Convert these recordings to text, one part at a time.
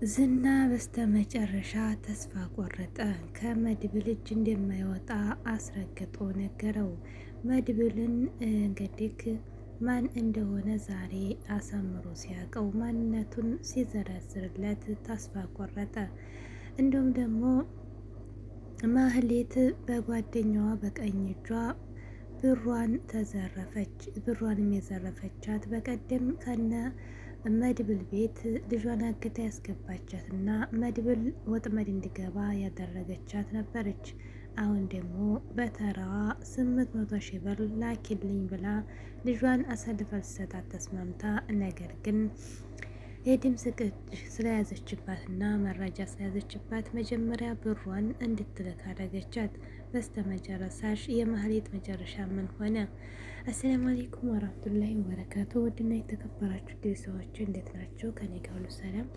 ዝና በስተመጨረሻ ተስፋ ቆረጠ። ከመድብል እጅ እንደማይወጣ አስረግጦ ነገረው። መድብልን እንግዲህ ማን እንደሆነ ዛሬ አሳምሮ ሲያውቀው ማንነቱን ሲዘረዝርለት ተስፋ ቆረጠ። እንዲሁም ደግሞ ማህሌት በጓደኛዋ በቀኝ እጇ ብሯን ተዘረፈች። ብሯንም የዘረፈቻት በቀደም ከነ መድብል ቤት ልጇን አግታ ያስገባቻት እና መድብል ወጥመድ እንዲገባ ያደረገቻት ነበረች። አሁን ደግሞ በተራዋ 800,000 ብር ላኪልኝ ብላ ልጇን አሳልፋ ልትሰጣት ተስማምታ፣ ነገር ግን የድምፅ ቅጅ ስለያዘችባት እና መረጃ ስለያዘችባት መጀመሪያ ብሯን እንድትልክ አደረገቻት። በስተመጨረሻሽ የማህሌት መጨረሻ ምን ሆነ? አሰላሙ አለይኩም ወራህመቱላሂ ወበረካቱ። ውድና የተከበራችሁ ሰዎች እንዴት ናቸው? ከኔ ጋር ሁሉ ሰላም።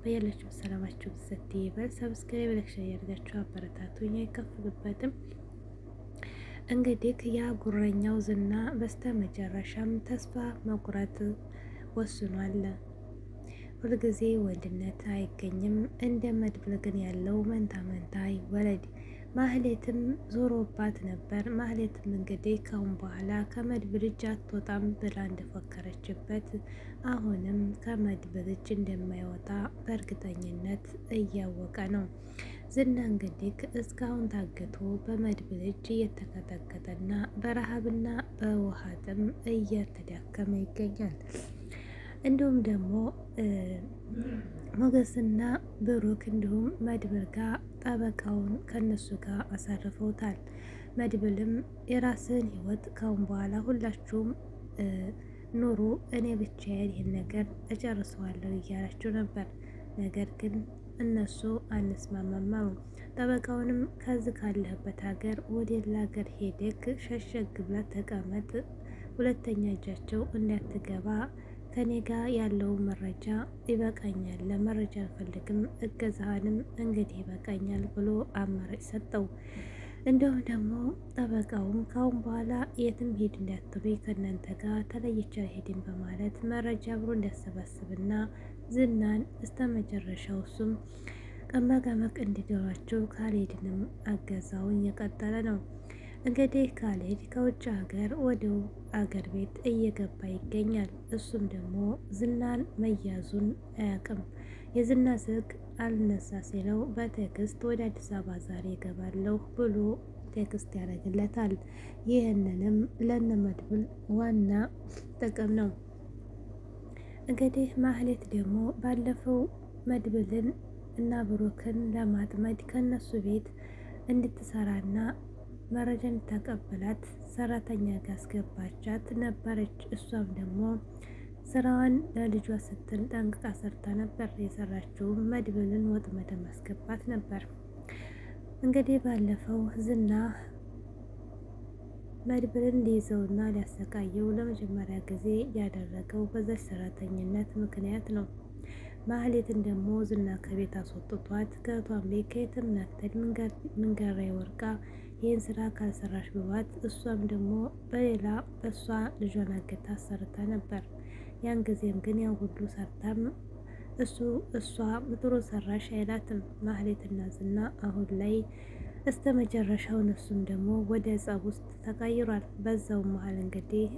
በያላችሁ ሰላማችሁ ብዘት ይበል። ሰብስክራይብ ላይክ ያደርጋችሁ አበረታቱኝ፣ አይከፍልበትም። እንግዲህ ያ ጉረኛው ዝና በስተመጨረሻም ተስፋ መቁረጥ ወስኗል። ሁልጊዜ ወንድነት አይገኝም። እንደ መድብል ግን ያለው መንታ መንታ ይወለድ። ማህሌትም ዞሮባት ነበር። ማህሌትም እንግዲህ ካሁን በኋላ ከመድብል እጅ አትወጣም ብላ እንደፎከረችበት አሁንም ከመድብል እጅ እንደማይወጣ በእርግጠኝነት እያወቀ ነው። ዝና እንግዲህ እስካሁን ታግቶ በመድብል እጅ እየተቀጠቀጠና በረሃብና በውሃ ጥም እየተዳከመ ይገኛል። እንዲሁም ደግሞ ሞገስና ብሩክ እንዲሁም መድብል ጋር ጠበቃውን ከነሱ ጋር አሳርፈውታል። መድብልም የራስን ህይወት ካሁን በኋላ ሁላችሁም ኑሩ፣ እኔ ብቻዬን ይህን ነገር እጨርሰዋለሁ እያላችሁ ነበር። ነገር ግን እነሱ አንስማማም አሉ። ጠበቃውንም ከዚህ ካለህበት ሀገር ወደ ሌላ ሀገር ሄደክ ሸሸግ ብለህ ተቀመጥ፣ ሁለተኛ እጃቸው እንዳትገባ፣ ከኔ ጋር ያለው መረጃ ይበቃኛል፣ ለመረጃ አልፈልግም፣ እገዛህንም እንግዲህ ይበቃኛል ብሎ አማራጭ ሰጠው። እንዲሁም ደግሞ ጠበቃውም ካሁን በኋላ የትም ሄድ እንዳትሉኝ ከእናንተ ጋር ተለይቼ አልሄድም በማለት መረጃ አብሮ እንዲያሰባስብና ዝናን እስከ መጨረሻው እሱም ቀመቀመቅ እንዲደሯቸው ካሌድንም አገዛውን እየቀጠለ ነው። እንግዲህ ካሌድ ከውጭ ሀገር ወደ አገር ቤት እየገባ ይገኛል። እሱም ደግሞ ዝናን መያዙን አያውቅም። የዝና ስልክ አልነሳ ሲለው በቴክስት ወደ አዲስ አበባ ዛሬ እገባለሁ ብሎ ቴክስት ያደርግለታል። ይህንንም ለነመድብል ዋና ጥቅም ነው። እንግዲህ ማህሌት ደግሞ ባለፈው መድብልን እና ብሩክን ለማጥመድ ከነሱ ቤት እንድትሰራና መረጃ እንድታቀበላት ሰራተኛ ጋር አስገባቻት ነበረች። እሷም ደግሞ ስራዋን ለልጇ ስትል ጠንቅቃ ሰርታ ነበር። የሰራችውም መድብልን ወጥመድ ማስገባት ነበር። እንግዲህ ባለፈው ዝና መድብልን ሊይዘውና ሊያሰቃየው ለመጀመሪያ ጊዜ ያደረገው በዛች ሰራተኝነት ምክንያት ነው። ማህሌትን ደግሞ ዝና ከቤት አስወጥቷት ከቷን ቤት ከየትም ናክተድ ምንገራ ወርቃ ይህን ስራ ካልሰራሽ ብሏት፣ እሷም ደግሞ በሌላ በእሷ ልጇን አገታ ሰርታ ነበር። ያን ጊዜም ግን ያው ሁሉ ሰርታም እሷ ጥሩ ሰራሽ አይላትም። ማህሌትና ዝና አሁን ላይ እስከ መጨረሻው እነሱም ደግሞ ወደ ጸብ ውስጥ ተቀይሯል። በዛው መሀል እንግዲህ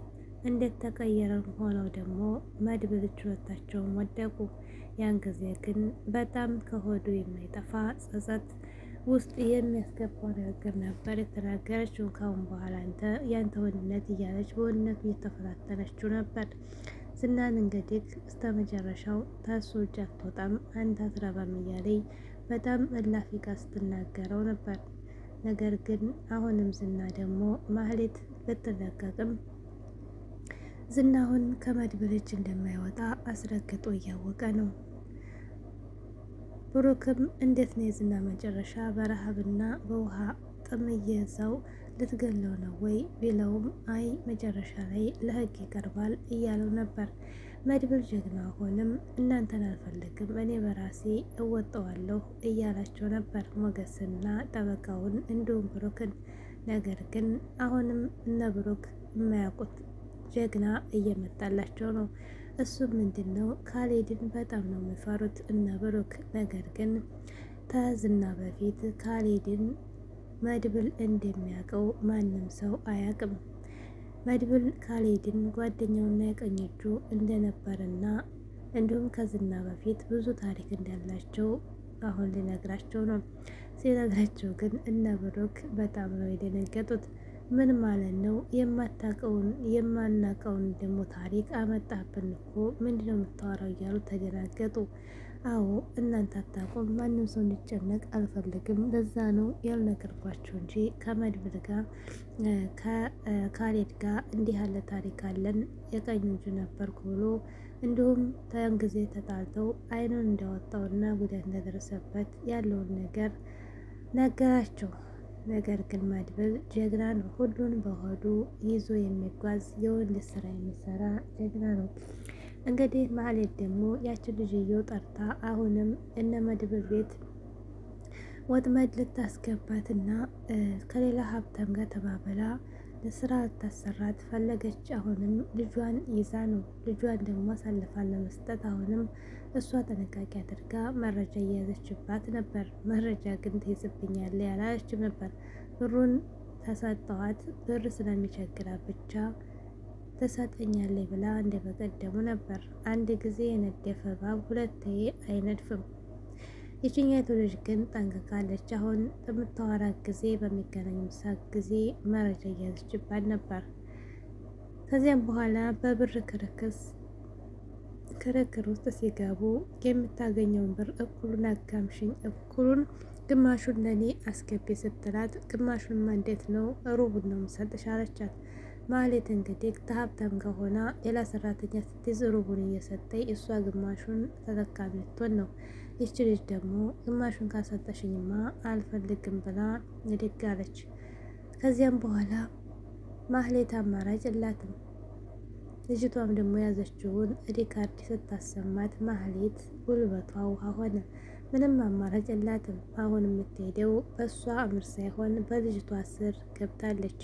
እንዴት ተቀየረ ሆነው ደግሞ መድብል ችሎታቸውን ወደቁ። ያን ጊዜ ግን በጣም ከሆዱ የማይጠፋ ጸጸት ውስጥ የሚያስገባው ነገር ነበር የተናገረችው። ካሁን በኋላ አንተ ያንተ ወንድነት እያለች በወንድነቱ እየተፈታተነችው ነበር። ዝናን እንግዲህ እስከ መጨረሻው ታሱ እጅ አትወጣም፣ አንተ አትረባም እያለኝ በጣም እላፊ ቃል ስትናገረው ነበር። ነገር ግን አሁንም ዝና ደግሞ ማህሌት ብትለቀቅም ዝናሁን ከመድብል እጅ እንደማይወጣ አስረግጦ እያወቀ ነው። ብሩክም እንዴት ነው የዝና መጨረሻ? በረሃብና በውሃ ጥም እየዛው ልትገለው ነው ወይ ቢለውም አይ መጨረሻ ላይ ለህግ ይቀርባል እያለው ነበር። መድብል ጀግና ሆንም እናንተን አልፈልግም እኔ በራሴ እወጣዋለሁ እያላቸው ነበር ሞገስና ጠበቃውን እንዲሁም ብሩክን። ነገር ግን አሁንም እነ ብሩክ የማያውቁት ጀግና እየመጣላቸው ነው። እሱም ምንድን ነው ካሌድን በጣም ነው የሚፈሩት እነ ብሩክ። ነገር ግን ከዝና በፊት ካሌድን መድብል እንደሚያውቀው ማንም ሰው አያውቅም። መድብል ካሌድን ጓደኛውና የቀኝ እጁ እንደነበረና እንዲሁም ከዝና በፊት ብዙ ታሪክ እንዳላቸው አሁን ሊነግራቸው ነው። ሲነግራቸው ግን እነ ብሩክ በጣም ነው የደነገጡት። ምን ማለት ነው? የማታውቀውን የማናውቀውን ደግሞ ታሪክ አመጣብን እኮ ምንድነው የምታወራው? እያሉ ተደናገጡ። አዎ እናንተ አታውቁም፣ ማንም ሰው እንዲጨነቅ አልፈልግም። ለዛ ነው ያልነገርኳቸው እንጂ ከመድብል ጋር ከካሌድ ጋር እንዲህ ያለ ታሪክ አለን፣ የቀኝ እጁ ነበርኩ ብሎ እንዲሁም ያን ጊዜ ተጣልተው አይኑን እንዳወጣውና ጉዳት እንደደረሰበት ያለውን ነገር ነገራቸው። ነገር ግን መድብል ጀግና ነው። ሁሉን በሆዱ ይዞ የሚጓዝ የወንድ ስራ የሚሰራ ጀግና ነው። እንግዲህ ማህሌት ደግሞ ያችን ልጅየው ጠርታ አሁንም እነ መድብል ቤት ወጥመድ ልታስገባትና ከሌላ ሀብታም ጋር ተባብላ ለስራ ልታሰራት ፈለገች። አሁንም ልጇን ይዛ ነው። ልጇን ደግሞ አሳልፋ ለመስጠት አሁንም እሷ ጥንቃቄ አድርጋ መረጃ እየያዘችባት ነበር። መረጃ ግን ትይዝብኛለች ያላለችም ነበር። ብሩን ተሰጠዋት። ብር ስለሚቸግራት ብቻ ትሰጠኛለች ብላ እንደ በቀደሙ ነበር። አንድ ጊዜ የነደፈ እባብ ሁለቴ አይነድፍም። ይችኛይቱ ልጅ ግን ጠንቅቃለች። አሁን በምታወራት ጊዜ በሚገናኙት ጊዜ መረጃ እያዘችባት ነበር። ከዚያም በኋላ በብር ክርክር ውስጥ ሲገቡ የምታገኘውን ብር እኩሉን አጋምሽኝ፣ እኩሉን ግማሹን ለእኔ አስገቢ ስትላት፣ ግማሹንማ እንዴት ነው ሩቡን ነው የምሰጥሽ አለቻት። ማህሌት እንግዲህ ከሀብታም ከሆነ ሌላ ሰራተኛ ስትይዝ ሩቡን እየሰጠኝ እሷ ግማሹን ተጠቃሚ ልትሆን ነው። ይቺ ልጅ ደግሞ ግማሹን ካሰጠሽኝማ አልፈልግም ብላ ንድግ አለች። ከዚያም በኋላ ማህሌት አማራጭ የላትም። ልጅቷም ደግሞ ያዘችውን ሪካርድ ስታሰማት ማህሌት ጉልበቷ ውሃ ሆነ። ምንም አማራጭ የላትም። አሁን የምትሄደው በእሷ እምር ሳይሆን በልጅቷ ስር ገብታለች።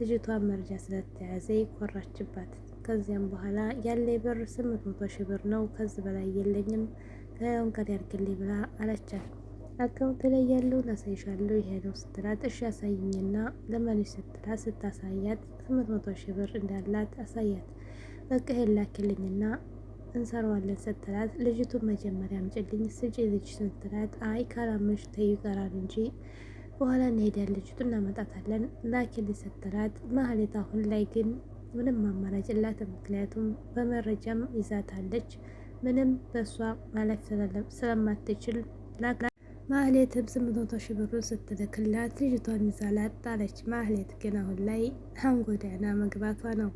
ልጅቷን መረጃ ስለተያዘ ኮራችባት። ከዚያም በኋላ ያለ ብር 800 ሺህ ብር ነው፣ ከዚህ በላይ የለኝም፣ ከያውን ቀሪ አድርግልኝ ብላ አለቻት። አካውንት ላይ ያለውን አሳይሻለሁ ይሄ ነው ስትላት፣ እሺ ያሳይኝና ለመልሽ ስትላት፣ ስታሳያት 800 ሺህ ብር እንዳላት አሳያት። በቃ ይሄን ላክልኝና እንሰራዋለን ስትላት፣ ልጅቱን መጀመሪያ አምጪልኝ ስጪ ልጅ ስትላት፣ አይ ካላመንሽ ተይው ይቀራል እንጂ በኋላ እንሄዳለን ልጅቱን እናመጣታለን ላኪልኝ ስትላት፣ ማህሌት አሁን ላይ ግን ምንም አማራጭ የላትም። ምክንያቱም በመረጃም ይዛታለች። ምንም በእሷ ማለፍ ስለማትችል ማህሌትም 800 ሺህ ብሩን ስትልክላት ልጅቷን ይዛ ላጣለች። ማህሌት ግን አሁን ላይ አንጎዳና መግባቷ ነው።